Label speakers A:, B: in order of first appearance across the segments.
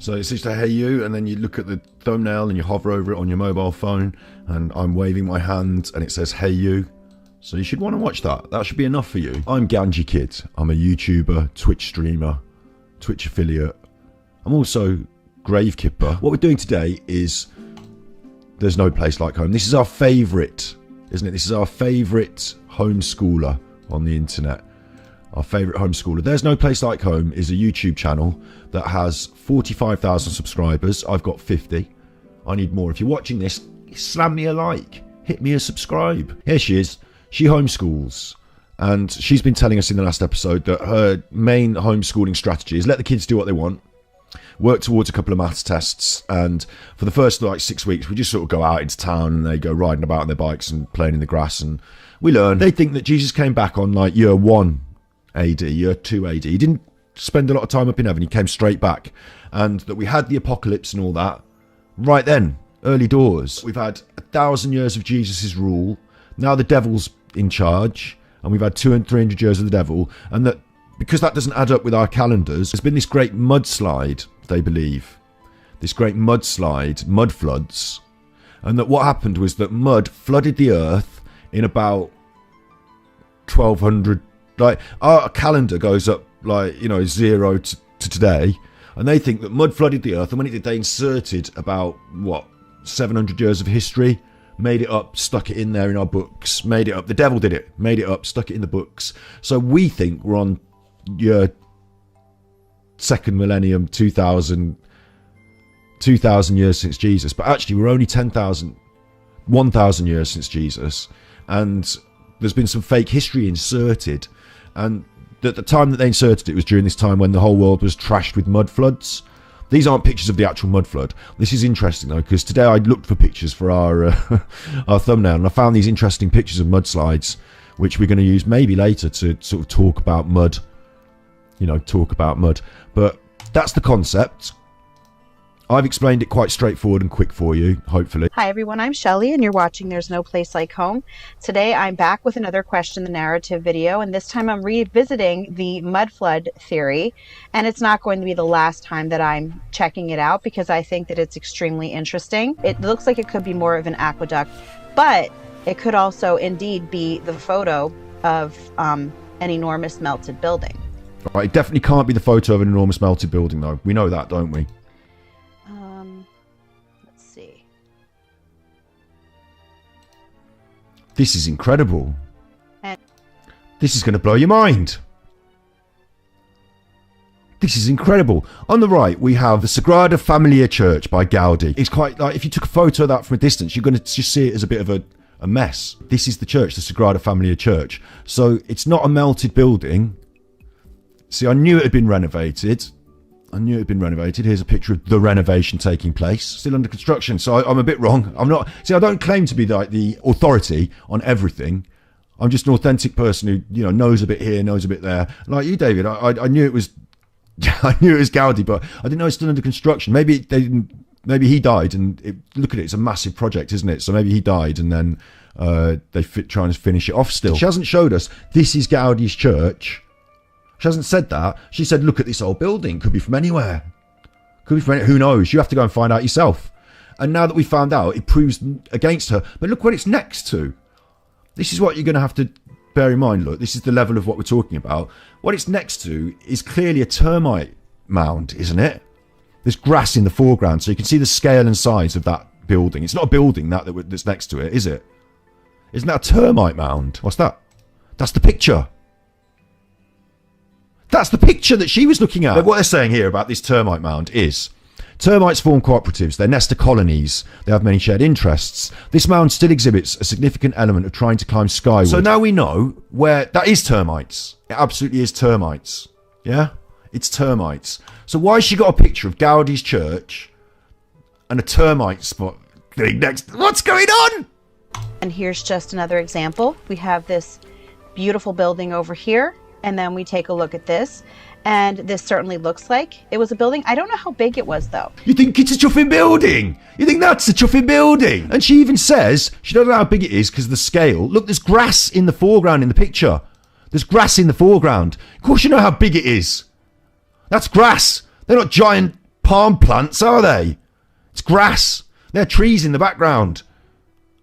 A: So it's just a hey you, and then you look at the thumbnail and you hover over it on your mobile phone, and I'm waving my hand and it says hey you. So you should want to watch that. That should be enough for you. I'm Ganji Kid. I'm a YouTuber, Twitch streamer, Twitch affiliate. I'm also Grave Kipper. What we're doing today is There's No Place Like Home. This is our favourite, isn't it? This is our favourite homeschooler on the internet. Our favourite homeschooler. There's No Place Like Home is a YouTube channel that has 45,000 subscribers. I've got 50. I need more. If you're watching this, slam me a like. Hit me a subscribe. Here she is. She homeschools. And she's been telling us in the last episode that her main homeschooling strategy is let the kids do what they want, work towards a couple of maths tests, and for the first 6 weeks we just sort of go out into town and they go riding about on their bikes and playing in the grass and we learn. They think that Jesus came back on year 1 AD, year 2 AD. He didn't spend a lot of time up in heaven, he came straight back, and that we had the apocalypse and all that right then, early doors. We've had 1,000 years of Jesus' rule, now the devil's in charge, and we've had 200 and 300 years of the devil, and that because that doesn't add up with our calendars, there's been this great mudslide, they believe. This great mudslide, mud floods. And that what happened was that mud flooded the earth in about 1200. Our calendar goes up 0 to today. And they think that mud flooded the earth. And when it did, they inserted about, 700 years of history. Made it up, stuck it in there in our books. Made it up. The devil did it. Made it up, stuck it in the books. So we think we're on year 2nd millennium, 2000 years since Jesus, but actually we're only 1,000 years since Jesus, and there's been some fake history inserted, and at the time that they inserted it was during this time when the whole world was trashed with mud floods. These aren't pictures of the actual mud flood. This is interesting though, because today I looked for pictures for our our thumbnail, and I found these interesting pictures of mudslides, which we're going to use maybe later to sort of talk about mud. But that's the concept. I've explained it quite straightforward and quick for you, hopefully.
B: Hi everyone, I'm Shelly and you're watching There's No Place Like Home. Today I'm back with another question the narrative video, and this time I'm revisiting the mud flood theory, and it's not going to be the last time that I'm checking it out because I think that it's extremely interesting. It looks like it could be more of an aqueduct, but it could also indeed be the photo of an enormous melted building.
A: Right, it definitely can't be the photo of an enormous melted building, though. We know that, don't we?
B: Let's see.
A: This is incredible.
B: And
A: this is going to blow your mind. This is incredible. On the right, we have the Sagrada Familia Church by Gaudi. It's quite if you took a photo of that from a distance, you're going to just see it as a bit of a mess. This is the church, the Sagrada Familia Church. So it's not a melted building. See, I knew it had been renovated. Here's a picture of the renovation taking place. Still under construction, so I'm a bit wrong. I don't claim to be the authority on everything. I'm just an authentic person who, knows a bit here, knows a bit there. Like you, David, I knew it was Gaudi, but I didn't know it's still under construction. Maybe he died, and look at it, it's a massive project, isn't it? So maybe he died, and then trying to finish it off still. She hasn't showed us, this is Gaudi's church. She hasn't said that. She said, look at this old building. Could be from anywhere. Who knows? You have to go and find out yourself. And now that we found out, it proves against her. But look what it's next to. This is what you're going to have to bear in mind. Look, this is the level of what we're talking about. What it's next to is clearly a termite mound, isn't it? There's grass in the foreground, so you can see the scale and size of that building. It's not a building that's next to it, is it? Isn't that a termite mound? What's that? That's the picture. That's the picture that she was looking at. But what they're saying here about this termite mound is termites form cooperatives. They're nester colonies. They have many shared interests. This mound still exhibits a significant element of trying to climb skyward. So now we know where that is termites. It absolutely is termites. Yeah? It's termites. So why has she got a picture of Gaudi's church and a termite spot thing next? What's going on?
B: And here's just another example. We have this beautiful building over here. And then we take a look at this, and this certainly looks like it was a building. I don't know how big it was, though.
A: You think it's a chuffing building? You think that's a chuffing building? And she even says, she doesn't know how big it is because of the scale. Look, there's grass in the foreground in the picture. There's grass in the foreground. Of course you know how big it is. That's grass. They're not giant palm plants, are they? It's grass. They're trees in the background.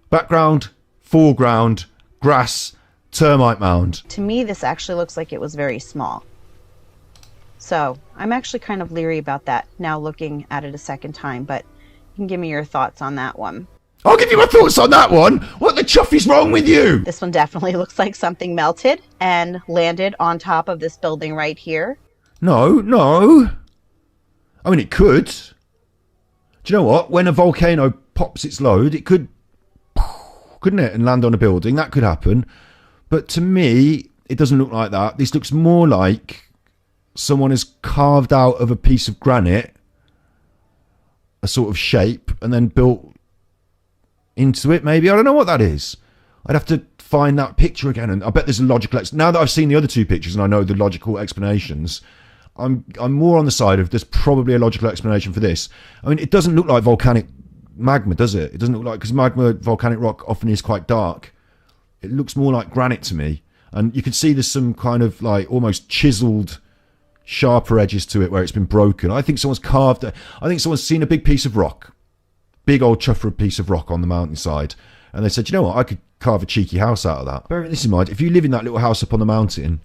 A: Background, foreground, grass, termite mound.
B: To me, this actually looks like it was very small. So I'm actually kind of leery about that now looking at it a second time, but you can give me your thoughts on that one.
A: I'll give you my thoughts on that one. What the chuff is wrong with you?
B: This one definitely looks like something melted and landed on top of this building right here.
A: No. I mean, it could. Do you know what? When a volcano pops its load, it could, couldn't it, and land on a building. That could happen. But to me, it doesn't look like that. This looks more like someone has carved out of a piece of granite a sort of shape and then built into it, maybe. I don't know what that is. I'd have to find that picture again, and I bet there's a logical now that I've seen the other two pictures and I know the logical explanations, I'm more on the side of there's probably a logical explanation for this. I mean, it doesn't look like volcanic magma, does it? It doesn't look like, because magma, volcanic rock often is quite dark. It looks more like granite to me, and you can see there's some kind of like almost chiseled sharper edges to it where it's been broken. I think someone's carved it. I think someone's seen a big piece of rock, big old chuffer piece of rock on the mountainside, and they said, you know what, I could carve a cheeky house out of that. Bear this in mind, if you live in that little house up on the mountain,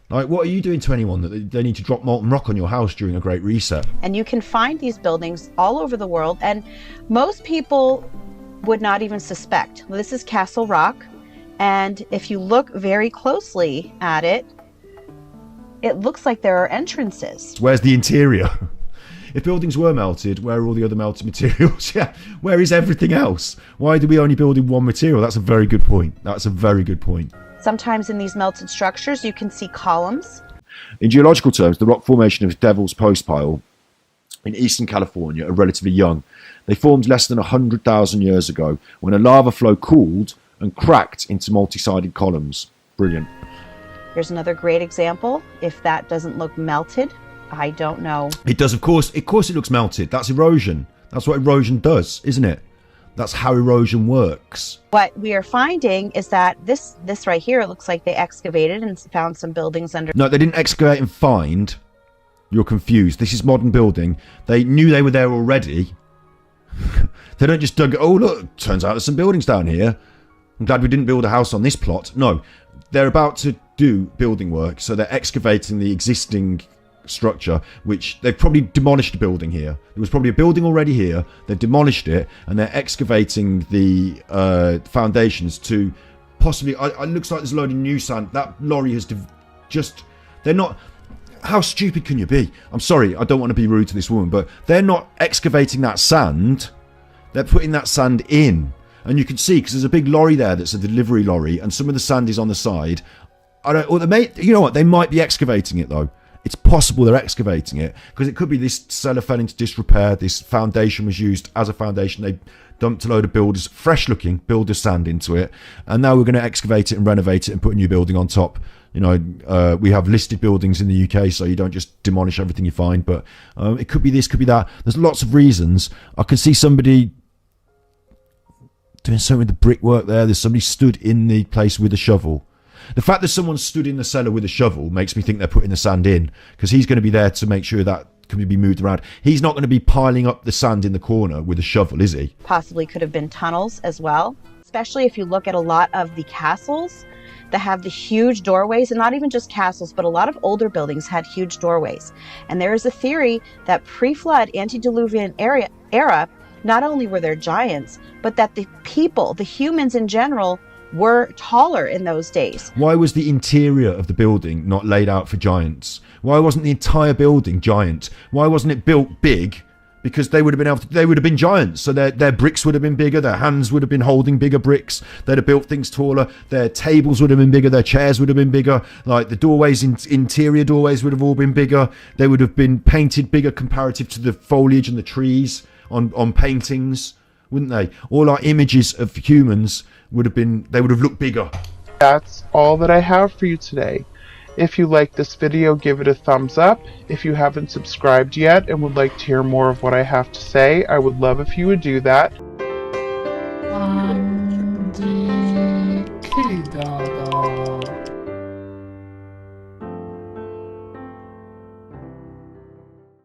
A: like, what are you doing to anyone that they need to drop molten rock on your house during a great reset?
B: And you can find these buildings all over the world, and most people would not even suspect. This is Castle Rock, and if you look very closely at it, it looks like there are entrances.
A: Where's the interior? If buildings were melted, where are all the other melted materials? Yeah, where is everything else? Why do we only build in one material? That's a very good point. That's a very good point.
B: Sometimes in these melted structures, you can see columns.
A: In geological terms, the rock formation of Devil's Postpile in eastern California are relatively young. They formed less than 100,000 years ago when a lava flow cooled and cracked into multi-sided columns. Brilliant.
B: Here's another great example. If that doesn't look melted, I don't know. It
A: does, of course. Of course it looks melted. That's erosion. That's what erosion does, isn't it? That's how erosion works.
B: What we are finding is that this right here looks like they excavated and found some buildings under.
A: No, they didn't excavate and find. You're confused. This is modern building. They knew they were there already. They don't just dug, oh look, turns out there's some buildings down here. I'm glad we didn't build a house on this plot. No, they're about to do building work, so they're excavating the existing structure, which they've probably demolished a building here. There was probably a building already here. They've demolished it, and they're excavating the foundations to possibly. It looks like there's a load of new sand. That lorry has just. They're not. How stupid can you be? I'm sorry, I don't want to be rude to this woman, but they're not excavating that sand. They're putting that sand in, and you can see because there's a big lorry there that's a delivery lorry, and some of the sand is on the side. Or they may. You know what? They might be excavating it though. It's possible they're excavating it because it could be this cellar fell into disrepair. This foundation was used as a foundation. They dumped a load of builders, fresh looking builder sand into it. And now we're going to excavate it and renovate it and put a new building on top. You know, we have listed buildings in the UK, so you don't just demolish everything you find. But it could be this, could be that. There's lots of reasons. I can see somebody doing something with the brickwork there. There's somebody stood in the place with a shovel. The fact that someone stood in the cellar with a shovel makes me think they're putting the sand in, because he's going to be there to make sure that can be moved around. He's not going to be piling up the sand in the corner with a shovel, is he?
B: Possibly could have been tunnels as well, especially if you look at a lot of the castles that have the huge doorways, and not even just castles, but a lot of older buildings had huge doorways. And there is a theory that pre-flood, antediluvian era, not only were there giants, but that the people, the humans in general, were taller in those days.
A: Why was the interior of the building not laid out for giants? Why wasn't the entire building giant? Why wasn't it built big? Because they would have been able to, they would have been giants, so their bricks would have been bigger, their hands would have been holding bigger bricks, they'd have built things taller, their tables would have been bigger, their chairs would have been bigger, like the doorways, interior doorways would have all been bigger, they would have been painted bigger comparative to the foliage and the trees on paintings, wouldn't they? All our images of humans would have been, they would have looked bigger.
C: That's all that I have for you today. If you like this video, give it a thumbs up. If you haven't subscribed yet and would like to hear more of what I have to say, I would love if you would do that.